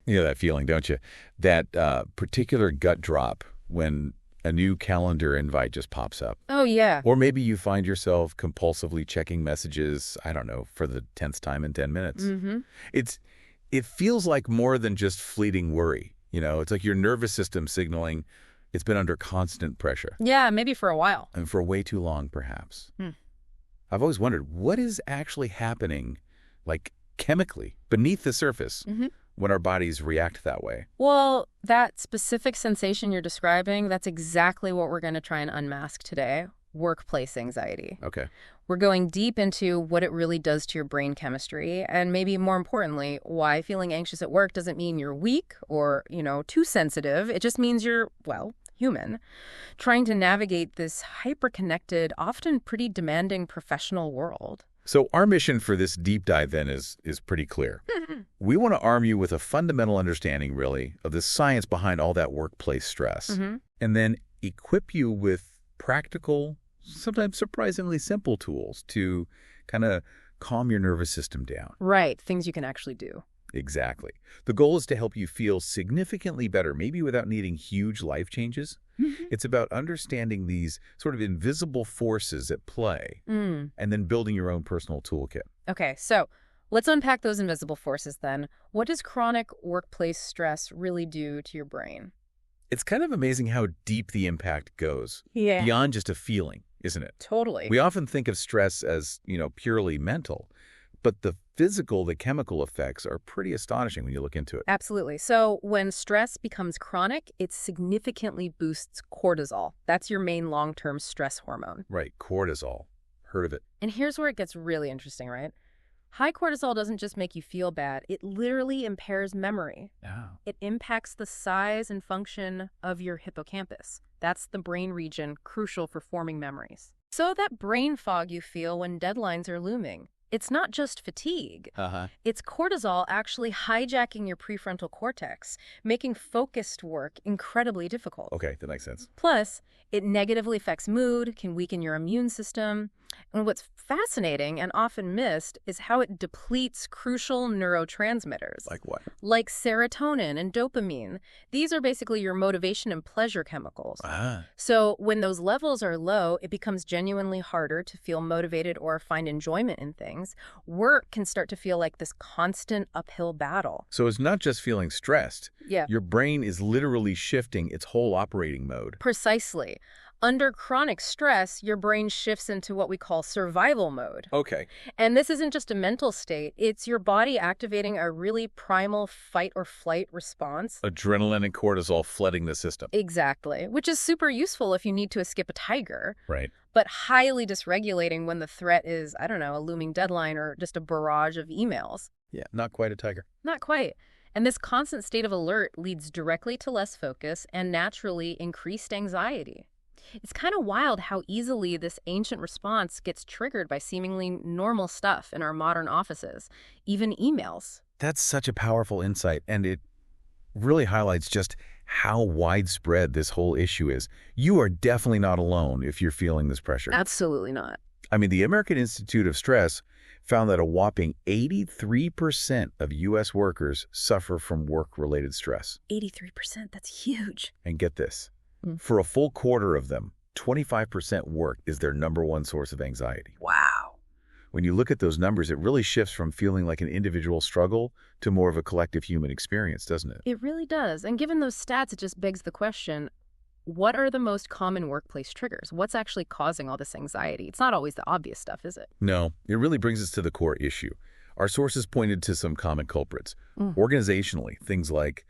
You know that feeling, don't you? That particular gut drop when a new calendar invite just pops up. Oh, yeah. Or maybe you find yourself compulsively checking messages, I don't know, for the 10th time in 10 minutes. Mm-hmm. It feels like more than just fleeting worry. You know, it's like your nervous system signaling it's been under constant pressure. Yeah, maybe for a while. And for way too long, perhaps. Hmm. I've always wondered, what is actually happening, like chemically, beneath the surface when our bodies react that way? Well, that specific sensation you're describing, that's exactly what we're going to try and unmask today. Workplace anxiety. Okay. We're going deep into what it really does to your brain chemistry, and maybe more importantly, why feeling anxious at work doesn't mean you're weak or, too sensitive. It just means you're, well, human, trying to navigate this hyper-connected, often pretty demanding professional world. So our mission for this deep dive then is pretty clear. We want to arm you with a fundamental understanding, really, of the science behind all that workplace stress, and then equip you with practical, sometimes surprisingly simple tools to kind of calm your nervous system down. Right, things you can actually do. Exactly. The goal is to help you feel significantly better, maybe without needing huge life changes. It's about understanding these sort of invisible forces at play and then building your own personal toolkit. Okay, so let's unpack those invisible forces then. What does chronic workplace stress really do to your brain? It's kind of amazing how deep the impact goes. Yeah. Beyond just a feeling, isn't it? Totally. We often think of stress as, purely mental, but the physical, the chemical effects are pretty astonishing when you look into it. Absolutely. So when stress becomes chronic, it significantly boosts cortisol. That's your main long-term stress hormone. Right, cortisol. Heard of it. And here's where it gets really interesting, right? High cortisol doesn't just make you feel bad. It literally impairs memory. Oh. It impacts the size and function of your hippocampus. That's the brain region crucial for forming memories. So that brain fog you feel when deadlines are looming, it's not just fatigue. It's cortisol actually hijacking your prefrontal cortex, making focused work incredibly difficult. Okay, that makes sense. Plus, it negatively affects mood, can weaken your immune system. And what's fascinating and often missed is how it depletes crucial neurotransmitters. Like what? Like serotonin and dopamine. These are basically your motivation and pleasure chemicals. So when those levels are low, it becomes genuinely harder to feel motivated or find enjoyment in things. Work can start to feel like this constant uphill battle. So it's not just feeling stressed. Yeah. Your brain is literally shifting its whole operating mode. Precisely. Under chronic stress, your brain shifts into what we call survival mode. Okay. And this isn't just a mental state. It's your body activating a really primal fight or flight response. Adrenaline and cortisol flooding the system. Exactly. Which is super useful if you need to escape a tiger. Right. But highly dysregulating when the threat is, I don't know, a looming deadline or just a barrage of emails. Yeah, not quite a tiger. Not quite. And this constant state of alert leads directly to less focus and naturally increased anxiety. It's kind of wild how easily this ancient response gets triggered by seemingly normal stuff in our modern offices, even emails. That's such a powerful insight, and it really highlights just how widespread this whole issue is. You are definitely not alone if you're feeling this pressure. Absolutely not. I mean, the American Institute of Stress found that a whopping 83% of U.S. workers suffer from work-related stress. 83%, that's huge. And get this. For a full quarter of them, 25% work is their number one source of anxiety. Wow. When you look at those numbers, it really shifts from feeling like an individual struggle to more of a collective human experience, doesn't it? It really does. And given those stats, it just begs the question, what are the most common workplace triggers? What's actually causing all this anxiety? It's not always the obvious stuff, is it? No, it really brings us to the core issue. Our sources pointed to some common culprits. Organizationally, things like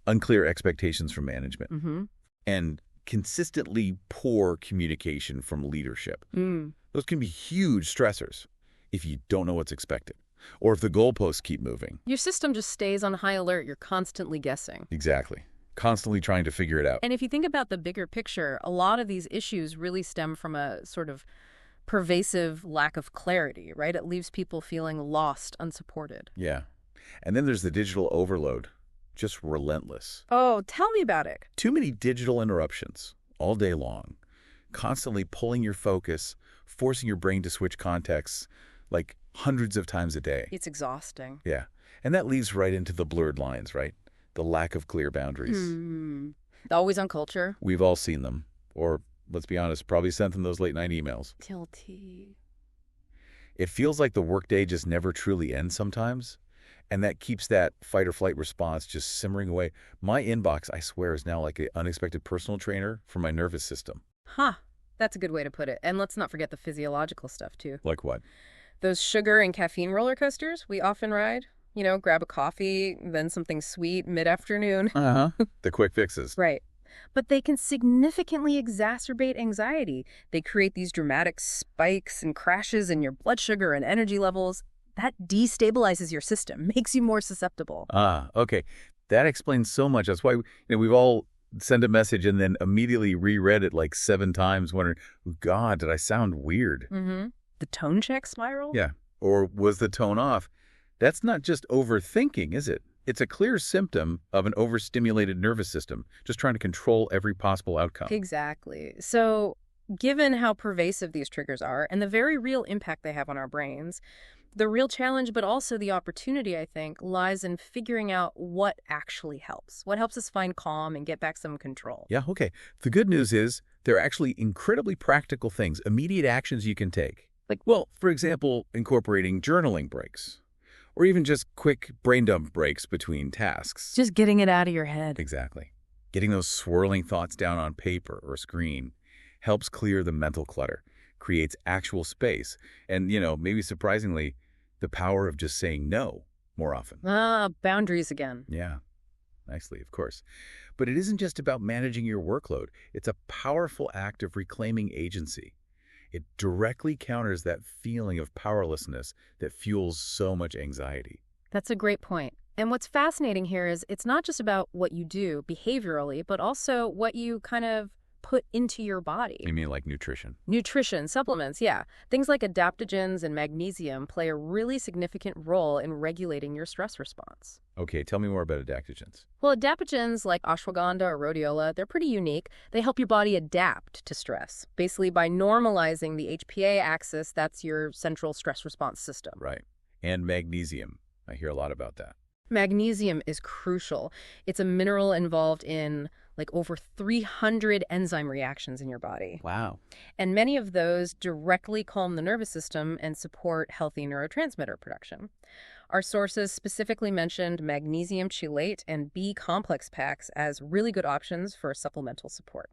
unclear expectations from management. And consistently poor communication from leadership. Those can be huge stressors if you don't know what's expected, or if the goalposts keep moving. Your system just stays on high alert. You're constantly guessing. Exactly. Constantly trying to figure it out. And if you think about the bigger picture, a lot of these issues really stem from a sort of pervasive lack of clarity, right? It leaves people feeling lost, unsupported. Yeah. And then there's the digital overload. Just relentless. Oh, tell me about it. Too many digital interruptions all day long, constantly pulling your focus, forcing your brain to switch contexts, like hundreds of times a day. It's exhausting. Yeah. And that leads right into the blurred lines, right? The lack of clear boundaries. The always on culture. We've all seen them. Or, let's be honest, probably sent them those late-night emails. Guilty. It feels like the workday just never truly ends sometimes. And that keeps that fight-or-flight response just simmering away. My inbox, I swear, is now like an unexpected personal trainer for my nervous system. Huh. That's a good way to put it. And let's not forget the physiological stuff, too. Like what? Those sugar and caffeine roller coasters we often ride. You know, grab a coffee, then something sweet mid-afternoon. The quick fixes. Right. But they can significantly exacerbate anxiety. They create these dramatic spikes and crashes in your blood sugar and energy levels. That destabilizes your system, makes you more susceptible. Okay. That explains so much. That's why we've all sent a message and then immediately reread it like 7 times, wondering, oh, God, did I sound weird? The tone check spiral? Yeah. Or was the tone off? That's not just overthinking, is it? It's a clear symptom of an overstimulated nervous system, just trying to control every possible outcome. Exactly. So, given how pervasive these triggers are and the very real impact they have on our brains, the real challenge, but also the opportunity, I think, lies in figuring out what actually helps. What helps us find calm and get back some control. Yeah, okay. The good news is there are actually incredibly practical things, immediate actions you can take. Like, well, for example, incorporating journaling breaks. Or even just quick brain dump breaks between tasks. Just getting it out of your head. Exactly. Getting those swirling thoughts down on paper or screen helps clear the mental clutter, creates actual space, and, maybe surprisingly, the power of just saying no more often. Boundaries again. Yeah, nicely, of course. But it isn't just about managing your workload. It's a powerful act of reclaiming agency. It directly counters that feeling of powerlessness that fuels so much anxiety. That's a great point. And what's fascinating here is it's not just about what you do behaviorally, but also what you kind of put into your body. You mean like nutrition? Nutrition, supplements, yeah. Things like adaptogens and magnesium play a really significant role in regulating your stress response. Okay, tell me more about adaptogens. Well, adaptogens like ashwagandha or rhodiola, they're pretty unique. They help your body adapt to stress, basically by normalizing the HPA axis. That's your central stress response system. Right. And magnesium. I hear a lot about that. Magnesium is crucial. It's a mineral involved in like over 300 enzyme reactions in your body. Wow. And many of those directly calm the nervous system and support healthy neurotransmitter production. Our sources specifically mentioned magnesium chelate and B-complex packs as really good options for supplemental support.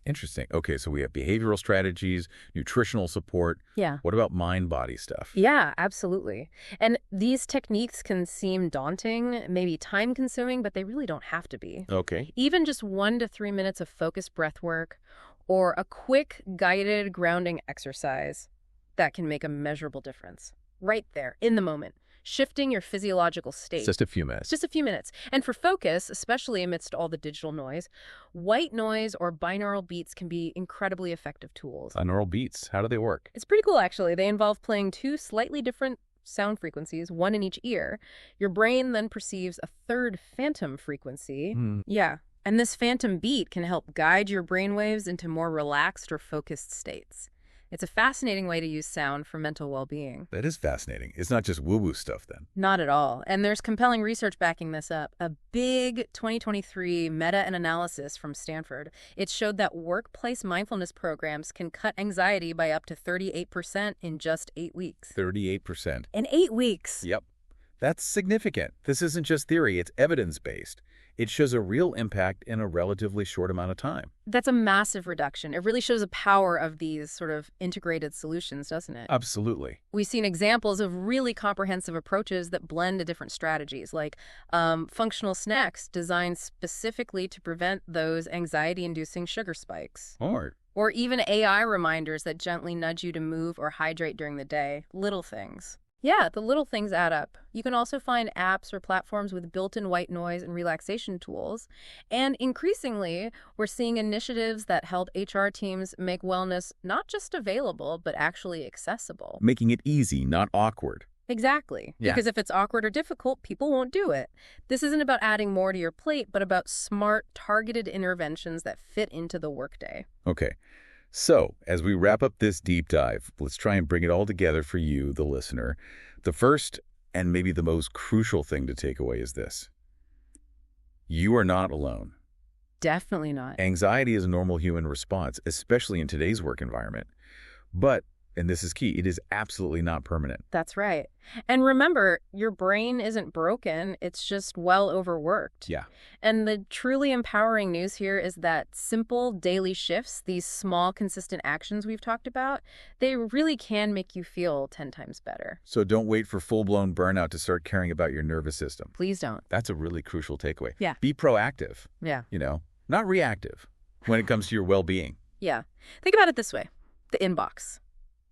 Interesting. Okay, so we have behavioral strategies, nutritional support. Yeah. What about mind-body stuff? Yeah, absolutely. And these techniques can seem daunting, maybe time-consuming, but they really don't have to be. Okay. Even just 1 to 3 minutes of focused breath work or a quick guided grounding exercise, that can make a measurable difference. Right there, in the moment. Shifting your physiological state. Just a few minutes. Just a few minutes. And for focus, especially amidst all the digital noise, white noise or binaural beats can be incredibly effective tools. Binaural beats, how do they work? It's pretty cool, actually. They involve playing 2 slightly different sound frequencies, one in each ear. Your brain then perceives a third phantom frequency. Yeah. And this phantom beat can help guide your brainwaves into more relaxed or focused states. It's a fascinating way to use sound for mental well-being. That is fascinating. It's not just woo-woo stuff then. Not at all. And there's compelling research backing this up. A big 2023 meta-analysis from Stanford. It showed that workplace mindfulness programs can cut anxiety by up to 38% in just 8 weeks. 38%. In 8 weeks. Yep. That's significant. This isn't just theory, it's evidence-based. It shows a real impact in a relatively short amount of time. That's a massive reduction. It really shows the power of these sort of integrated solutions, doesn't it? Absolutely. We've seen examples of really comprehensive approaches that blend different strategies, like functional snacks designed specifically to prevent those anxiety-inducing sugar spikes. Or even AI reminders that gently nudge you to move or hydrate during the day. Little things. Yeah, the little things add up. You can also find apps or platforms with built-in white noise and relaxation tools. And increasingly, we're seeing initiatives that help HR teams make wellness not just available, but actually accessible. Making it easy, not awkward. Exactly. Yeah. Because if it's awkward or difficult, people won't do it. This isn't about adding more to your plate, but about smart, targeted interventions that fit into the workday. Okay. So, as we wrap up this deep dive, let's try and bring it all together for you, the listener. The first, and maybe the most crucial thing to take away is this. You are not alone. Definitely not. Anxiety is a normal human response, especially in today's work environment. But, and this is key, it is absolutely not permanent. That's right. And remember, your brain isn't broken, it's just well overworked. Yeah. And the truly empowering news here is that simple daily shifts, these small consistent actions we've talked about, they really can make you feel 10 times better. So don't wait for full-blown burnout to start caring about your nervous system. Please don't. That's a really crucial takeaway. Yeah. Be proactive. Yeah. Not reactive when it comes to your well-being. Yeah. Think about it this way. The inbox.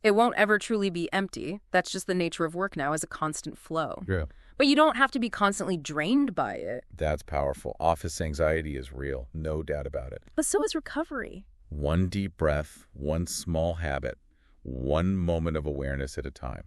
It won't ever truly be empty. That's just the nature of work now, as a constant flow. Yeah. But you don't have to be constantly drained by it. That's powerful. Office anxiety is real, no doubt about it. But so is recovery. One deep breath, one small habit, one moment of awareness at a time.